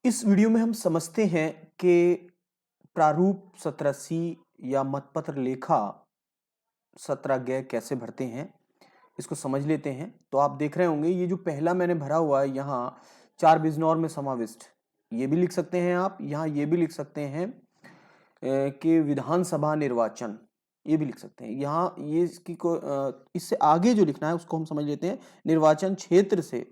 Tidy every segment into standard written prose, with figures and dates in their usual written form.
इस वीडियो में हम समझते हैं कि प्रारूप 17C या मतपत्र लेखा 17 कैसे भरते हैं। इसको समझ लेते हैं। तो आप देख रहे होंगे ये जो पहला मैंने भरा हुआ है यहाँ 4 बिजनौर में समाविष्ट, ये भी लिख सकते हैं आप। यहाँ ये भी लिख सकते हैं कि विधानसभा निर्वाचन, ये भी लिख सकते हैं। यहाँ ये इससे आगे जो लिखना है उसको हम समझ लेते हैं। निर्वाचन क्षेत्र से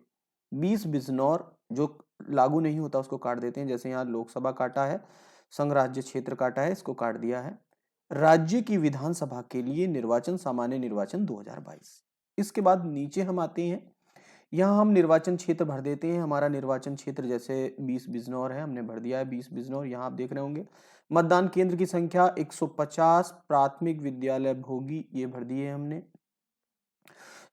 20 बिजनौर जो लागू नहीं होता उसको काट देते हैं। जैसे यहाँ लोकसभा काटा है, संघ राज्य क्षेत्र काटा है, इसको काट दिया है। राज्य की विधानसभा के लिए निर्वाचन सामान्य निर्वाचन 2022। इसके बाद नीचे हम आते हैं। यहाँ हम निर्वाचन क्षेत्र भर देते हैं। हमारा निर्वाचन क्षेत्र जैसे 20 बिजनौर है, हमने भर दिया है 20 बिजनौर। यहाँ आप देख रहे होंगे मतदान केंद्र की संख्या 150, प्राथमिक विद्यालय भोगी, ये भर दिए हमने।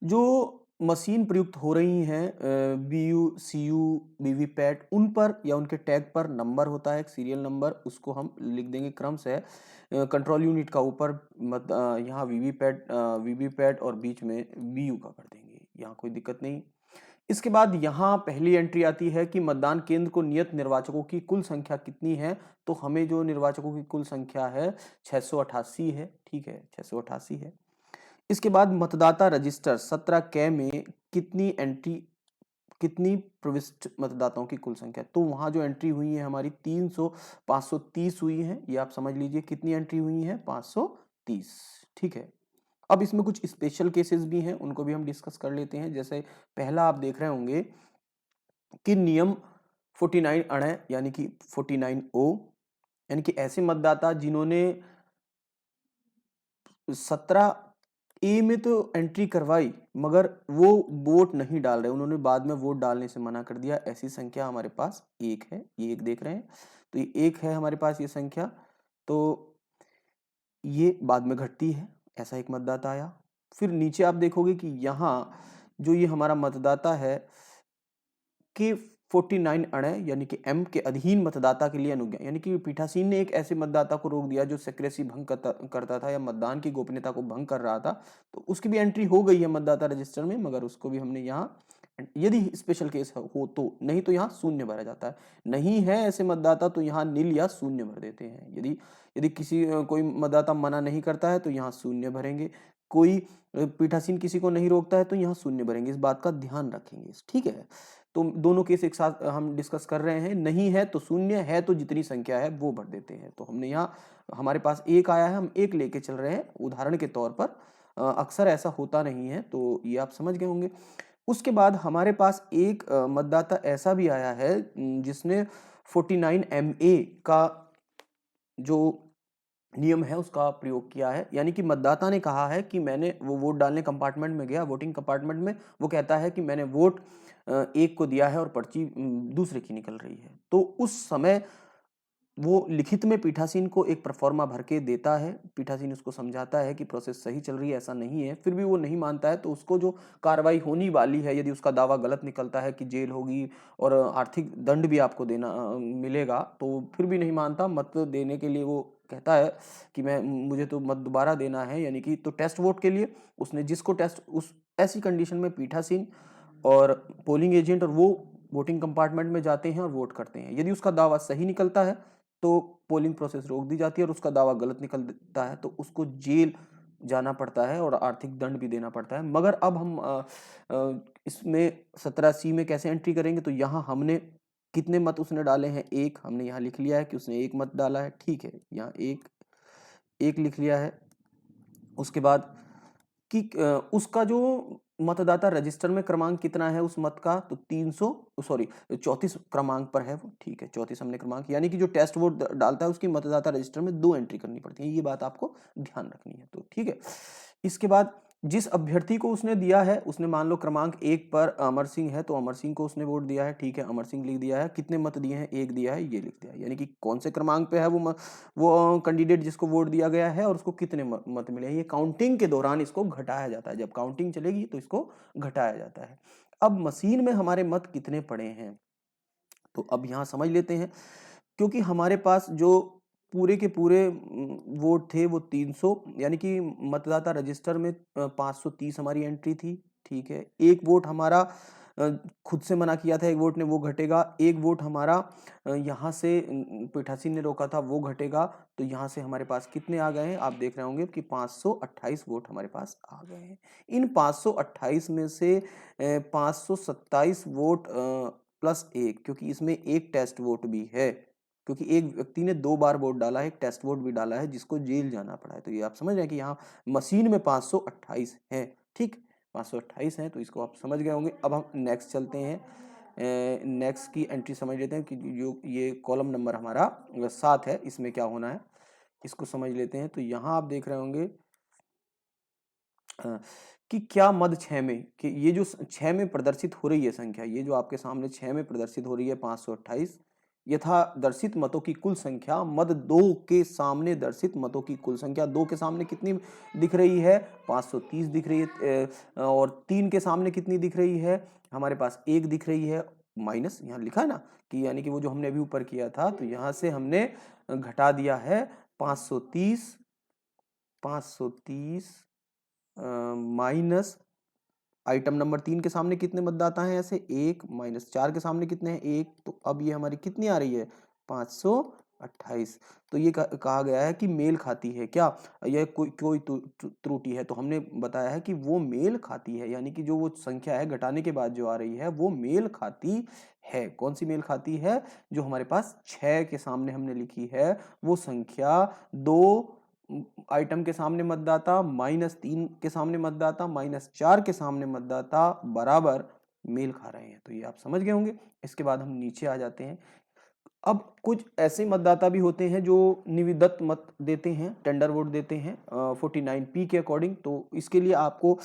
जो मशीन प्रयुक्त हो रही हैं बीयू सीयू वीवीपैट, उन पर या उनके टैग पर नंबर होता है, एक सीरियल नंबर, उसको हम लिख देंगे क्रम से। कंट्रोल यूनिट का ऊपर यहाँ वीवीपैट और बीच में बीयू का कर देंगे, यहाँ कोई दिक्कत नहीं। इसके बाद यहाँ पहली एंट्री आती है कि मतदान केंद्र को नियत निर्वाचकों की कुल संख्या कितनी है। तो हमें जो निर्वाचकों की कुल संख्या है 688 है, ठीक है, 688 है। इसके बाद मतदाता रजिस्टर 17 कै में कितनी प्रविष्ट मतदाताओं की कुल संख्या, तो वहां जो एंट्री हुई है हमारी 530 हुई है। ये आप समझ लीजिए कितनी एंट्री हुई है, 530, ठीक है। अब इसमें कुछ स्पेशल केसेस भी हैं, उनको भी हम डिस्कस कर लेते हैं। जैसे पहला आप देख रहे होंगे कि नियम 49 अण यानी कि 49 ओ, यानी कि ऐसे मतदाता जिन्होंने 17 ए में तो एंट्री करवाई मगर वो वोट नहीं डाल रहे, उन्होंने बाद में वोट डालने से मना कर दिया, ऐसी संख्या हमारे पास एक है। ये एक देख रहे हैं, तो ये एक है हमारे पास ये संख्या। तो ये बाद में घटती है, ऐसा एक मतदाता आया। फिर नीचे आप देखोगे कि यहाँ जो ये हमारा मतदाता है कि 49 अण यानी कि एम के अधीन मतदाता के लिए अनुज्ञा, यानी कि पीठासीन ने एक ऐसे मतदाता को रोक दिया जो सेक्रेसी भंग करता था या मतदान की गोपनीयता को भंग कर रहा था, तो उसकी भी एंट्री हो गई है मतदाता रजिस्टर में, मगर उसको भी हमने यहाँ, यदि स्पेशल केस हो तो, नहीं तो यहाँ शून्य भरा जाता है। नहीं है ऐसे मतदाता तो यहाँ नील या शून्य भर देते हैं। यदि यदि कोई मतदाता मना नहीं करता है तो यहाँ शून्य भरेंगे। कोई पीठासीन किसी को नहीं रोकता है तो यहाँ शून्य भरेंगे, इस बात का ध्यान रखेंगे, ठीक है। तो दोनों केस एक साथ हम डिस्कस कर रहे हैं। नहीं है तो शून्य, है तो जितनी संख्या है वो भर देते हैं। तो हमने यहाँ, हमारे पास एक आया है, हम एक लेके चल रहे हैं उदाहरण के तौर पर। अक्सर ऐसा होता नहीं है, तो ये आप समझ गए होंगे। उसके बाद हमारे पास एक मतदाता ऐसा भी आया है जिसने 49 MA का जो नियम है उसका प्रयोग किया है। यानी कि मतदाता ने कहा है कि मैंने, वो वोट डालने कंपार्टमेंट में गया, वोटिंग कंपार्टमेंट में, वो कहता है कि मैंने वोट एक को दिया है और पर्ची दूसरे की निकल रही है। तो उस समय वो लिखित में पीठासीन को एक प्रोफार्मा भर के देता है। पीठासीन उसको समझाता है कि प्रोसेस सही चल रही है, ऐसा नहीं है। फिर भी वो नहीं मानता है तो उसको जो कार्रवाई होनी वाली है, यदि उसका दावा गलत निकलता है कि जेल होगी और आर्थिक दंड भी आपको देना मिलेगा, तो फिर भी नहीं मानता। मत देने के लिए वो कहता है कि मुझे तो मत दोबारा देना है, यानी कि तो टेस्ट वोट के लिए उसने जिसको टेस्ट, उस ऐसी कंडीशन में पीठासीन और पोलिंग एजेंट और वो वोटिंग कंपार्टमेंट में जाते हैं और वोट करते हैं। यदि उसका दावा सही निकलता है तो पोलिंग प्रोसेस रोक दी जाती है, और उसका दावा गलत निकलता है तो उसको जेल जाना पड़ता है और आर्थिक दंड भी देना पड़ता है। मगर अब हम इसमें 17C में कैसे एंट्री करेंगे, तो यहाँ हमने कितने मत उसने डाले हैं, एक, हमने यहाँ लिख लिया है कि उसने एक मत डाला है, ठीक है, यहाँ एक एक लिख लिया है। उसके बाद कि उसका जो मतदाता रजिस्टर में क्रमांक कितना है उस मत का, तो 34 क्रमांक पर है वो, ठीक है, 34 हमने क्रमांक, यानी कि जो टेस्ट वोट डालता है उसकी मतदाता रजिस्टर में 2 एंट्री करनी पड़ती है, ये बात आपको ध्यान रखनी है, तो ठीक है। इसके बाद जिस अभ्यर्थी को उसने दिया है, उसने मान लो क्रमांक 1 पर अमर सिंह है, तो अमर सिंह को उसने वोट दिया है, ठीक है, अमर सिंह लिख दिया है। कितने मत दिए हैं, एक दिया है, ये लिख दिया है। यानी कि कौन से क्रमांक पे है वो कैंडिडेट जिसको वोट दिया गया है और उसको कितने मत मिले हैं। ये काउंटिंग के दौरान इसको घटाया जाता है, जब काउंटिंग चलेगी तो इसको घटाया जाता है। अब मशीन में हमारे मत कितने पड़े हैं, तो अब यहाँ समझ लेते हैं। क्योंकि हमारे पास जो पूरे के पूरे वोट थे वो 300, यानी कि मतदाता रजिस्टर में 530 हमारी एंट्री थी, ठीक है। एक वोट हमारा खुद से मना किया था एक वोट ने, वो घटेगा। एक वोट हमारा यहाँ से पीठासीन ने रोका था, वो घटेगा। तो यहाँ से हमारे पास कितने आ गए हैं, आप देख रहे होंगे कि 528 वोट हमारे पास आ गए हैं। इन 528 में से 527 वोट प्लस एक, क्योंकि इसमें एक टेस्ट वोट भी है, क्योंकि एक व्यक्ति ने 2 बार वोट डाला है, एक टेस्ट वोट भी डाला है, जिसको जेल जाना पड़ा है। तो ये आप समझ रहे हैं कि यहाँ मशीन में 528 है, ठीक, 528 है, तो इसको आप समझ गए होंगे। अब हम नेक्स्ट चलते हैं, नेक्स्ट की एंट्री समझ लेते हैं कि जो ये कॉलम नंबर हमारा 7 है, इसमें क्या होना है इसको समझ लेते हैं। तो यहाँ आप देख रहे होंगे कि क्या मद 6 में, कि ये जो 6 में प्रदर्शित हो रही है संख्या, ये जो आपके सामने 6 में प्रदर्शित हो रही है 528, यथा दर्शित मतों की कुल संख्या मद 2 के सामने दर्शित मतों की कुल संख्या, 2 के सामने कितनी दिख रही है, 530 दिख रही है, और 3 के सामने कितनी दिख रही है, हमारे पास 1 दिख रही है, माइनस यहाँ लिखा है ना, कि यानी कि वो जो हमने अभी ऊपर किया था, तो यहाँ से हमने घटा दिया है 530 माइनस आइटम नंबर 3 के सामने कितने मतदाता हैं, ऐसे 1, माइनस 4 के सामने कितने हैं, 1, तो अब ये हमारी कितनी आ रही है 528। तो ये कहा गया है कि मेल खाती है, क्या यह कोई त्रुटि है, तो हमने बताया है कि वो मेल खाती है, यानी कि जो वो संख्या है घटाने के बाद जो आ रही है वो मेल खाती है। कौन सी मेल खाती है, जो हमारे पास 6 के सामने हमने लिखी है वो संख्या 2 आइटम के सामने मतदाता, -3 के सामने मतदाता, -4 के सामने मतदाता बराबर मेल खा रहे हैं। तो ये आप समझ गए होंगे। इसके बाद हम नीचे आ जाते हैं। अब कुछ ऐसे मतदाता भी होते हैं जो निविदत मत देते हैं, टेंडर वोट देते हैं 49P के अकॉर्डिंग। तो इसके लिए आपको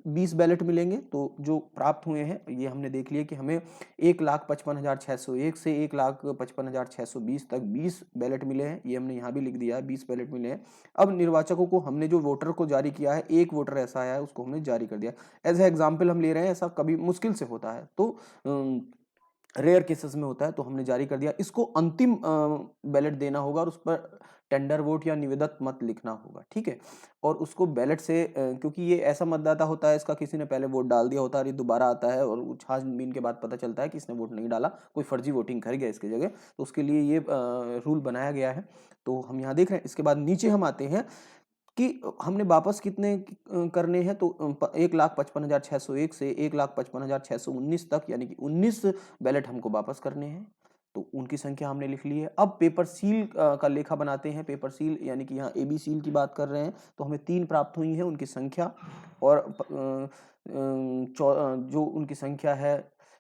20 बैलेट मिलेंगे। तो जो प्राप्त हुए हैं ये हमने देख लिया कि हमें 1,55,601 से 1,55,620 तक 20 बैलेट मिले हैं। ये हमने यहाँ भी लिख दिया है, 20 बैलेट मिले हैं। अब निर्वाचकों को हमने जो वोटर को जारी किया है, एक वोटर ऐसा आया है उसको हमने जारी कर दिया। एज ए एग्जाम्पल हम ले रहे हैं, ऐसा कभी मुश्किल से होता है, तो रेयर केसेस में होता है, तो हमने जारी कर दिया। इसको अंतिम बैलेट देना होगा और उस पर टेंडर वोट या निवेदक मत लिखना होगा, ठीक है। और उसको बैलेट से क्योंकि ये ऐसा मतदाता होता है, इसका किसी ने पहले वोट डाल दिया होता है और ये दोबारा आता है और छानबीन के बाद पता चलता है कि इसने वोट नहीं डाला, कोई फर्जी वोटिंग कर गया इसकी जगह, तो उसके लिए ये रूल बनाया गया है। तो हम यहाँ देख रहे हैं। इसके बाद नीचे हम आते हैं कि हमने वापस कितने करने हैं, तो 1,55,601 से 1,55,619 तक, यानी कि 19 बैलेट हमको वापस करने हैं। तो उनकी संख्या हमने लिख ली है। अब पेपर सील का लेखा बनाते हैं। पेपर सील यानी कि यहाँ AB सील की बात कर रहे हैं, तो हमें 3 प्राप्त हुई हैं, उनकी संख्या और जो उनकी संख्या है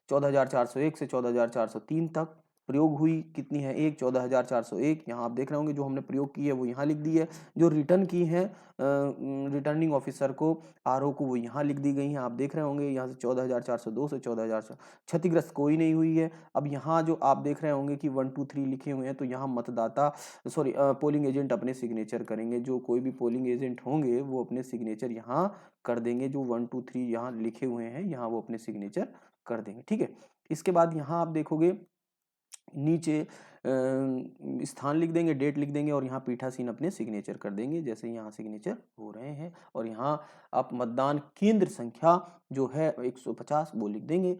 14,401 से 14,403 तक प्रयोग हुई कितनी है, 14,401। यहाँ आप देख रहे होंगे जो हमने प्रयोग की है वो यहाँ लिख दी है। जो रिटर्न की है रिटर्निंग ऑफिसर को, RO को, वो यहाँ लिख दी गई हैं। आप देख रहे होंगे यहाँ से 14,402 से 14,400, क्षतिग्रस्त कोई नहीं हुई है। अब यहाँ जो आप देख रहे होंगे कि 1 2 3 लिखे हुए हैं, तो यहाँ मतदाता पोलिंग एजेंट अपने सिग्नेचर करेंगे। जो कोई भी पोलिंग एजेंट होंगे वो अपने सिग्नेचर यहाँ कर देंगे। जो 1 2 3 यहाँ लिखे हुए हैं, यहाँ वो अपने सिग्नेचर कर देंगे, ठीक है। इसके बाद यहाँ आप देखोगे नीचे स्थान लिख देंगे, डेट लिख देंगे और यहाँ पीठासीन अपने सिग्नेचर कर देंगे, जैसे यहाँ सिग्नेचर हो रहे हैं। और यहाँ आप मतदान केंद्र संख्या जो है 150 वो लिख देंगे।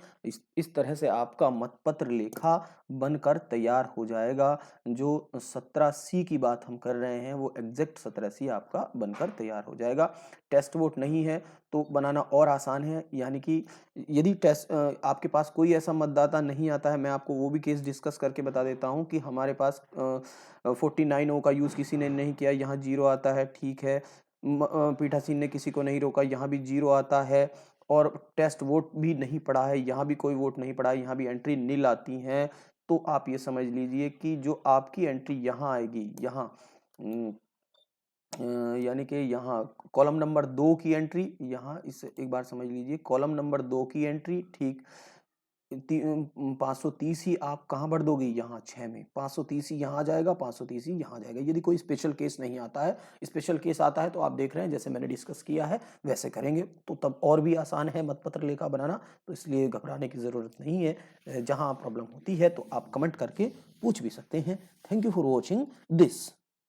इस तरह से आपका मतपत्र लेखा बनकर तैयार हो जाएगा। जो 17C की बात हम कर रहे हैं वो एग्जैक्ट 17C आपका बनकर तैयार हो जाएगा। टेस्ट वोट नहीं है तो बनाना और आसान है, यानी कि यदि टेस्ट आपके पास कोई ऐसा मतदाता नहीं आता है, मैं आपको वो भी केस डिस्कस करके बता देता हूँ कि हमारे पास 49O का यूज़ किसी ने नहीं किया, यहाँ 0 आता है, ठीक है। पीठासीन ने किसी को नहीं रोका, यहाँ भी 0 आता है। और टेस्ट वोट भी नहीं पड़ा है, यहाँ भी कोई वोट नहीं पड़ा है, यहाँ भी एंट्री नील आती है। तो आप ये समझ लीजिए कि जो आपकी एंट्री यहाँ आएगी, यहाँ यानी कि यहाँ कॉलम नंबर 2 की एंट्री, यहाँ इसे एक बार समझ लीजिए, कॉलम नंबर 2 की एंट्री, ठीक 530 ही आप कहाँ भर दोगे, यहाँ 6 में 530 ही यहाँ आ जाएगा, 530 ही यहाँ आ जाएगा। यदि कोई स्पेशल केस नहीं आता है, स्पेशल केस आता है तो आप देख रहे हैं जैसे मैंने डिस्कस किया है वैसे करेंगे, तो तब और भी आसान है मतपत्र लेखा बनाना। तो इसलिए घबराने की ज़रूरत नहीं है। जहाँ प्रॉब्लम होती है तो आप कमेंट करके पूछ भी सकते हैं। Thank you for watching this.